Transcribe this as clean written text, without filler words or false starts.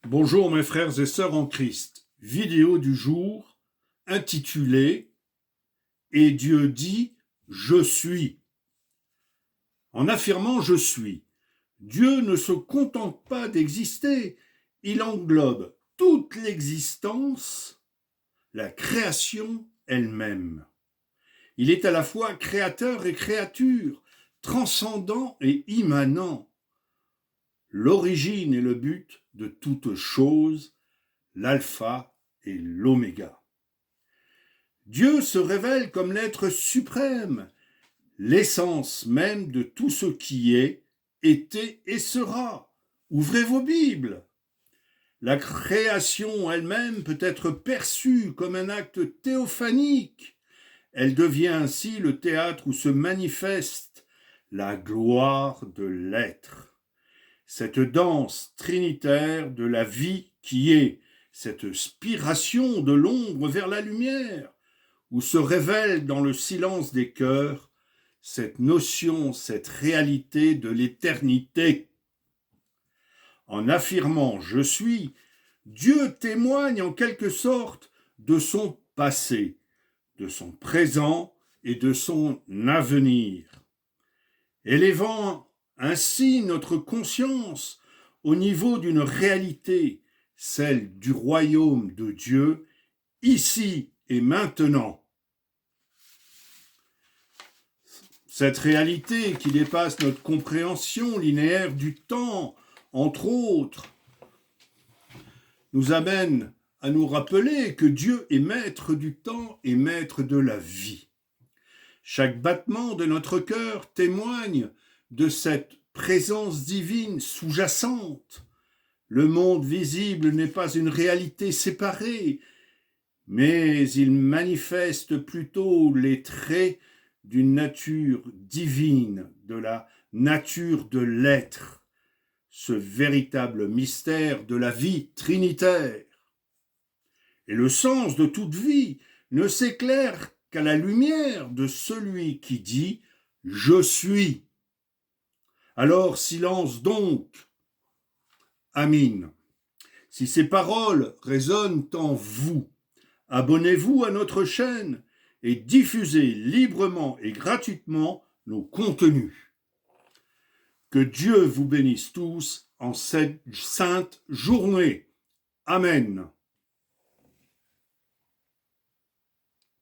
Bonjour mes frères et sœurs en Christ. Vidéo du jour intitulée « Et Dieu dit, je suis ». En affirmant « je suis », Dieu ne se contente pas d'exister, il englobe toute l'existence, la création elle-même. Il est à la fois créateur et créature, transcendant et immanent, l'origine et le but de toute chose, l'alpha et l'oméga. Dieu se révèle comme l'être suprême, l'essence même de tout ce qui est, était et sera. Ouvrez vos Bibles. La création elle-même peut être perçue comme un acte théophanique. Elle devient ainsi le théâtre où se manifeste la gloire de l'être. Cette danse trinitaire de la vie qui est, cette spiration de l'ombre vers la lumière, où se révèle dans le silence des cœurs cette notion, cette réalité de l'éternité. En affirmant « je suis », Dieu témoigne en quelque sorte de son passé, de son présent et de son avenir, élevant ainsi notre conscience au niveau d'une réalité, celle du royaume de Dieu, ici et maintenant. Cette réalité qui dépasse notre compréhension linéaire du temps, entre autres, nous amène à nous rappeler que Dieu est maître du temps et maître de la vie. Chaque battement de notre cœur témoigne de cette présence divine sous-jacente. Le monde visible n'est pas une réalité séparée, mais il manifeste plutôt les traits d'une nature divine, de la nature de l'être, ce véritable mystère de la vie trinitaire. Et le sens de toute vie ne s'éclaire qu'à la lumière de celui qui dit « Je suis ». Alors silence donc. Amin. Si ces paroles résonnent en vous, abonnez-vous à notre chaîne et diffusez librement et gratuitement nos contenus. Que Dieu vous bénisse tous en cette sainte journée. Amen.